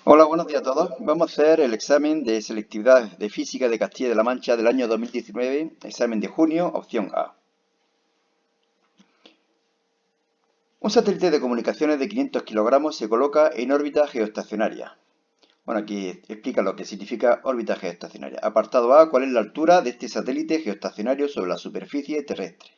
Hola, buenos días a todos. Vamos a hacer el examen de selectividad de física de Castilla-La Mancha del año 2019, examen de junio, opción A. Un satélite de comunicaciones de 500 kilogramos se coloca en órbita geoestacionaria. Bueno, aquí explica lo que significa órbita geoestacionaria. Apartado A, ¿cuál es la altura de este satélite geoestacionario sobre la superficie terrestre?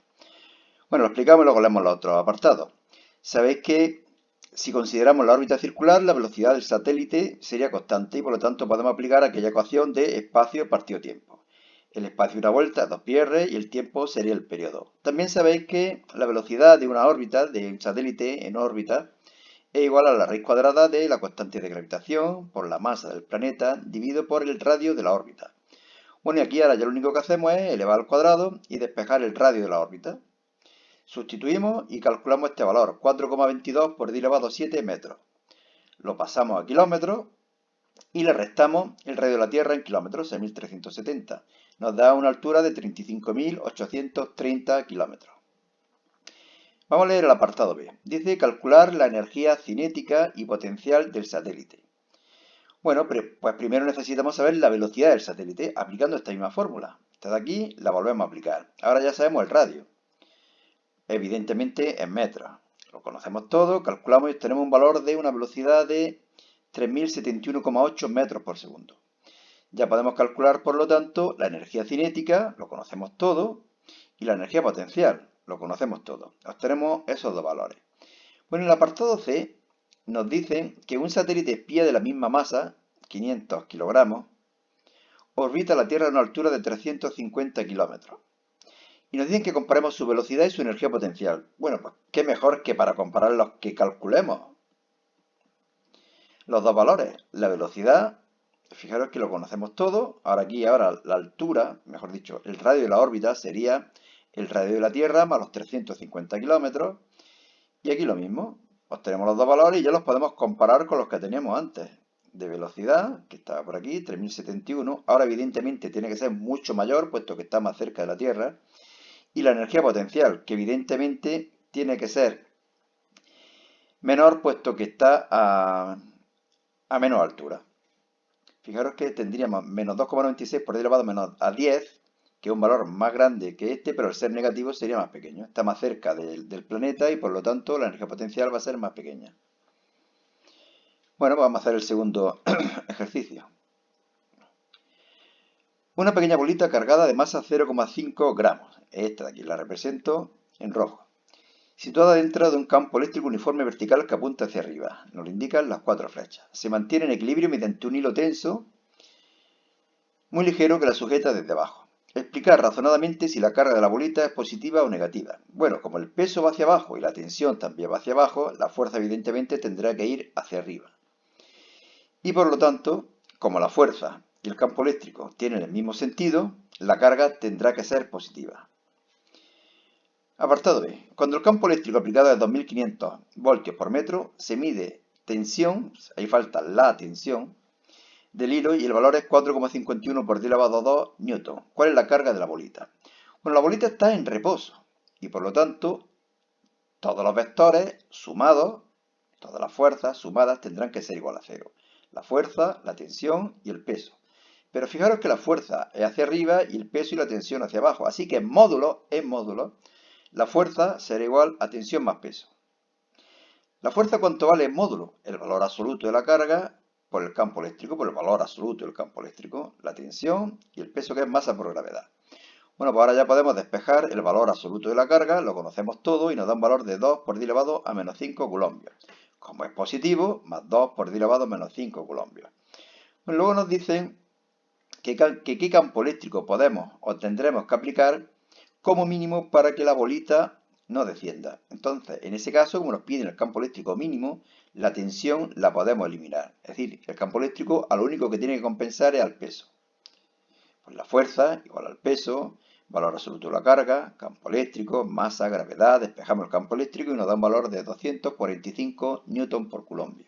Bueno, lo explicamos y luego leemos los otros apartados. Sabéis que si consideramos la órbita circular, la velocidad del satélite sería constante y por lo tanto podemos aplicar aquella ecuación de espacio partido tiempo. El espacio de una vuelta es 2πr y el tiempo sería el periodo. También sabéis que la velocidad de una órbita, de un satélite en órbita, es igual a la raíz cuadrada de la constante de gravitación por la masa del planeta dividido por el radio de la órbita. Bueno, y aquí ahora ya lo único que hacemos es elevar al cuadrado y despejar el radio de la órbita. Sustituimos y calculamos este valor, 4,22 por 10 elevado a 7 metros. Lo pasamos a kilómetros y le restamos el radio de la Tierra en kilómetros, 6.370. Nos da una altura de 35.830 kilómetros. Vamos a leer el apartado B. Dice calcular la energía cinética y potencial del satélite. Bueno, pues primero necesitamos saber la velocidad del satélite aplicando esta misma fórmula. Esta de aquí la volvemos a aplicar. Ahora ya sabemos el radio. Evidentemente en metros. Lo conocemos todo, calculamos y tenemos un valor de una velocidad de 3.071,8 metros por segundo. Ya podemos calcular, por lo tanto, la energía cinética, lo conocemos todo, y la energía potencial, lo conocemos todo. Obtenemos esos dos valores. Bueno, en el apartado C nos dicen que un satélite espía de la misma masa, 500 kilogramos, orbita la Tierra a una altura de 350 kilómetros. Y nos dicen que comparemos su velocidad y su energía potencial. Bueno, pues qué mejor que para comparar los que calculemos los dos valores. La velocidad, fijaros que lo conocemos todo. Ahora la altura, mejor dicho, el radio de la órbita sería el radio de la Tierra más los 350 kilómetros. Y aquí lo mismo. Obtenemos los dos valores y ya los podemos comparar con los que teníamos antes. De velocidad, que estaba por aquí, 3.071. Ahora evidentemente tiene que ser mucho mayor, puesto que está más cerca de la Tierra. Y la energía potencial, que evidentemente tiene que ser menor, puesto que está a menos altura. Fijaros que tendríamos menos 2,96 por 10 elevado a menos a 10, que es un valor más grande que este, pero al ser negativo sería más pequeño. Está más cerca del planeta y por lo tanto la energía potencial va a ser más pequeña. Bueno, pues vamos a hacer el segundo ejercicio. Una pequeña bolita cargada de masa 0,5 gramos. Esta de aquí la represento en rojo. Situada dentro de un campo eléctrico uniforme vertical que apunta hacia arriba. Nos lo indican las 4 flechas. Se mantiene en equilibrio mediante un hilo tenso muy ligero que la sujeta desde abajo. Explicar razonadamente si la carga de la bolita es positiva o negativa. Bueno, como el peso va hacia abajo y la tensión también va hacia abajo, la fuerza evidentemente tendrá que ir hacia arriba. Y por lo tanto, como la fuerza y el campo eléctrico tienen el mismo sentido, la carga tendrá que ser positiva. Apartado B. Cuando el campo eléctrico aplicado es 2500 voltios por metro, se mide tensión, ahí falta la tensión, del hilo y el valor es 4,51 por 10 elevado a 2 newton. ¿Cuál es la carga de la bolita? Bueno, la bolita está en reposo y por lo tanto todos los vectores sumados, todas las fuerzas sumadas tendrán que ser igual a cero. La fuerza, la tensión y el peso. Pero fijaros que la fuerza es hacia arriba y el peso y la tensión hacia abajo. Así que en módulo, la fuerza será igual a tensión más peso. ¿La fuerza cuánto vale en módulo? El valor absoluto de la carga por el campo eléctrico, por el valor absoluto del campo eléctrico, la tensión y el peso que es masa por gravedad. Bueno, pues ahora ya podemos despejar el valor absoluto de la carga, lo conocemos todo y nos da un valor de 2 por 10 elevado a menos 5 coulombios. Como es positivo, más 2 por 10 elevado a menos 5 coulombios. Bueno, luego nos dicen que qué campo eléctrico podemos o tendremos que aplicar como mínimo para que la bolita no descienda. Entonces, en ese caso, como nos piden el campo eléctrico mínimo, la tensión la podemos eliminar. Es decir, el campo eléctrico a lo único que tiene que compensar es al peso. Pues la fuerza igual al peso, valor absoluto de la carga, campo eléctrico, masa, gravedad, despejamos el campo eléctrico y nos da un valor de 245 newton por coulombio.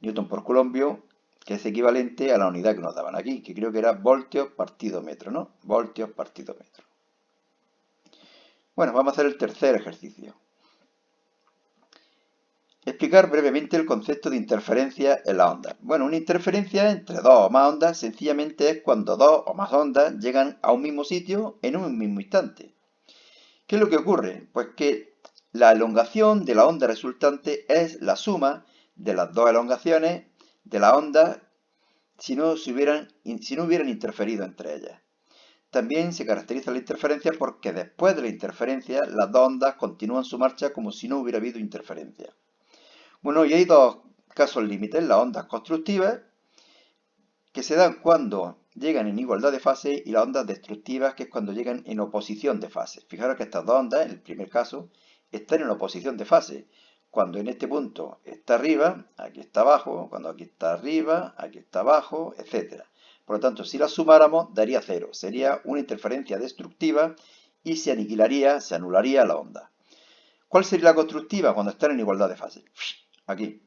Newton por coulombio, que es equivalente a la unidad que nos daban aquí, que creo que era voltios partido metro, ¿no? Voltios partido metro. Bueno, vamos a hacer el tercer ejercicio. Explicar brevemente el concepto de interferencia en la onda. Bueno, una interferencia entre dos o más ondas sencillamente es cuando dos o más ondas llegan a un mismo sitio en un mismo instante. ¿Qué es lo que ocurre? Pues que la elongación de la onda resultante es la suma de las dos elongaciones de la onda si no hubieran interferido entre ellas. También se caracteriza la interferencia porque después de la interferencia las dos ondas continúan su marcha como si no hubiera habido interferencia. Bueno, y hay dos casos límites, las ondas constructivas, que se dan cuando llegan en igualdad de fase, y las ondas destructivas, que es cuando llegan en oposición de fase. Fijaros que estas dos ondas, en el primer caso, están en oposición de fase. Cuando en este punto está arriba, aquí está abajo, cuando aquí está arriba, aquí está abajo, etc. Por lo tanto, si las sumáramos, daría cero. Sería una interferencia destructiva y se aniquilaría, se anularía la onda. ¿Cuál sería la constructiva cuando están en igualdad de fase? Aquí.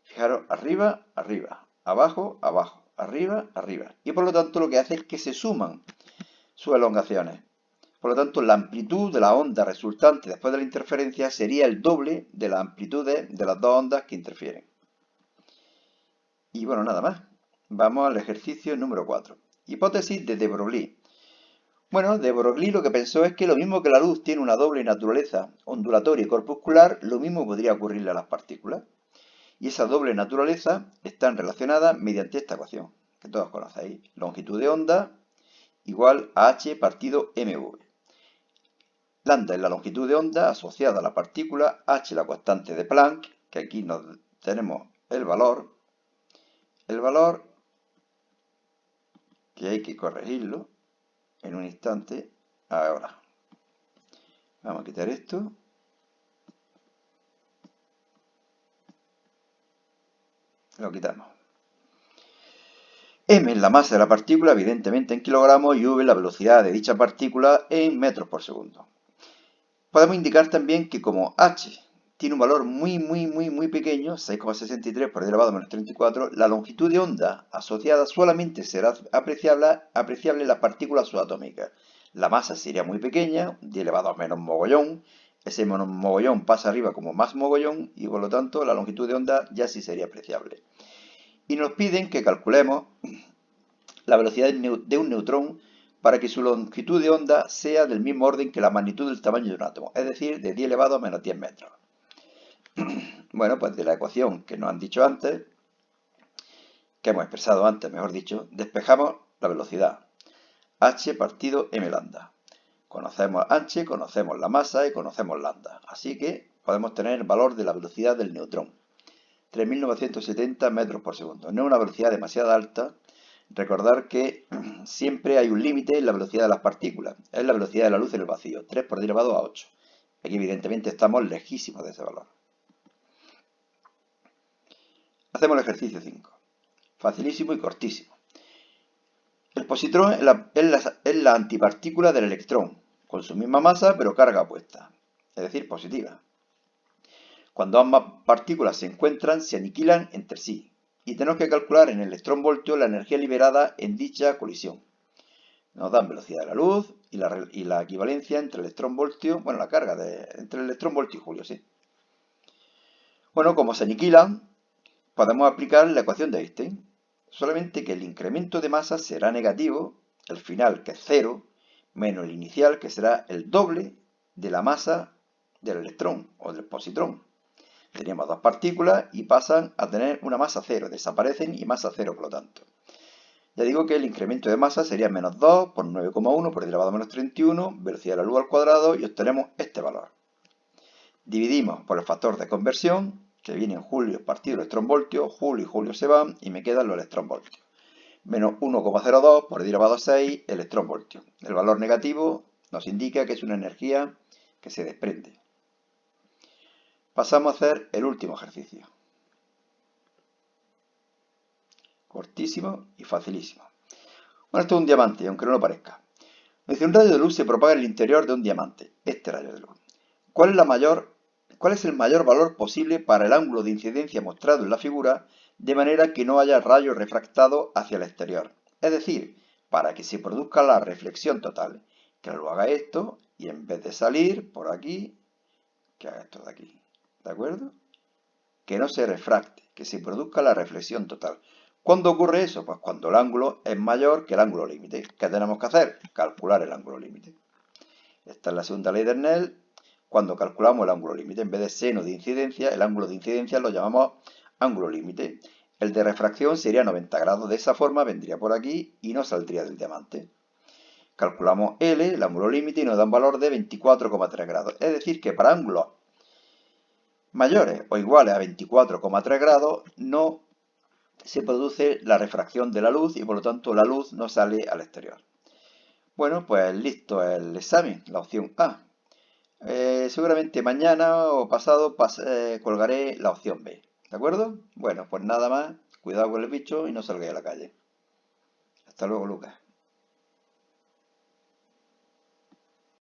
Fijaros, arriba, arriba, abajo, abajo, arriba, arriba. Y por lo tanto lo que hace es que se suman sus elongaciones. Por lo tanto, la amplitud de la onda resultante después de la interferencia sería el doble de la amplitud de las dos ondas que interfieren. Y bueno, nada más. Vamos al ejercicio número 4. Hipótesis de de Broglie. Bueno, de Broglie lo que pensó es que lo mismo que la luz tiene una doble naturaleza ondulatoria y corpuscular, lo mismo podría ocurrirle a las partículas. Y esa doble naturaleza está relacionada mediante esta ecuación, que todos conocéis. Longitud de onda igual a h partido mv. Lambda es la longitud de onda asociada a la partícula, h la constante de Planck, que aquí tenemos el valor que hay que corregirlo en un instante. Ahora, vamos a quitar esto. Lo quitamos. M es la masa de la partícula, evidentemente en kilogramos, y V la velocidad de dicha partícula en metros por segundo. Podemos indicar también que como h tiene un valor muy pequeño, 6,63 por 10 elevado a menos 34, la longitud de onda asociada solamente será apreciable en las partículas subatómicas. La masa sería muy pequeña, 10 elevado a menos mogollón, ese menos mogollón pasa arriba como más mogollón, y por lo tanto la longitud de onda ya sí sería apreciable. Y nos piden que calculemos la velocidad de un neutrón para que su longitud de onda sea del mismo orden que la magnitud del tamaño de un átomo, es decir, de 10 elevado a menos 10 metros. Bueno, pues de la ecuación que nos han dicho antes, que hemos expresado antes, mejor dicho, despejamos la velocidad. H partido m lambda. Conocemos h, conocemos la masa y conocemos lambda. Así que podemos tener el valor de la velocidad del neutrón. 3.970 metros por segundo. No es una velocidad demasiado alta. Recordar que siempre hay un límite en la velocidad de las partículas. Es la velocidad de la luz en el vacío. 3 por 10 elevado a 8. Aquí evidentemente estamos lejísimos de ese valor. Hacemos el ejercicio 5. Facilísimo y cortísimo. El positrón es la antipartícula del electrón, con su misma masa pero carga opuesta, es decir, positiva. Cuando ambas partículas se encuentran, se aniquilan entre sí, y tenemos que calcular en electronvoltio la energía liberada en dicha colisión. Nos dan velocidad de la luz y la equivalencia entre electronvoltio, bueno, la carga entre el electronvoltio y Julio, sí. Bueno, como se aniquilan, podemos aplicar la ecuación de Einstein, solamente que el incremento de masa será negativo, el final, que es 0, menos el inicial, que será el doble de la masa del electrón o del positrón. Teníamos dos partículas y pasan a tener una masa 0, desaparecen y masa 0 por lo tanto. Ya digo que el incremento de masa sería menos 2 por 9,1 por 10 elevado a menos 31, velocidad de la luz al cuadrado, y obtenemos este valor. Dividimos por el factor de conversión, que viene en julio partido electronvoltio, julio y julio se van y me quedan los electronvoltios. Menos 1,02 por 10 elevado a 6 electronvoltios. El valor negativo nos indica que es una energía que se desprende. Pasamos a hacer el último ejercicio. Cortísimo y facilísimo. Bueno, esto es un diamante, aunque no lo parezca. Nos dice, un rayo de luz se propaga en el interior de un diamante, este rayo de luz. ¿Cuál es el mayor valor posible para el ángulo de incidencia mostrado en la figura, de manera que no haya rayo refractado hacia el exterior? Es decir, para que se produzca la reflexión total. Que lo haga esto y en vez de salir por aquí, que haga esto de aquí. ¿De acuerdo? que no se refracte, que se produzca la reflexión total. ¿Cuándo ocurre eso? Pues cuando el ángulo es mayor que el ángulo límite. ¿Qué tenemos que hacer? Calcular el ángulo límite. Esta es la segunda ley de Snell. Cuando calculamos el ángulo límite, en vez de seno de incidencia, el ángulo de incidencia lo llamamos ángulo límite. El de refracción sería 90 grados. De esa forma vendría por aquí y no saldría del diamante. Calculamos L, el ángulo límite, y nos da un valor de 24,3 grados. Es decir, que para ángulos mayores o iguales a 24,3 grados no se produce la refracción de la luz y por lo tanto la luz no sale al exterior. Bueno, pues listo el examen, la opción A. Seguramente mañana o pasado colgaré la opción B. ¿De acuerdo? Bueno, pues nada más. Cuidado con el bicho y no salgáis a la calle. Hasta luego, Lucas.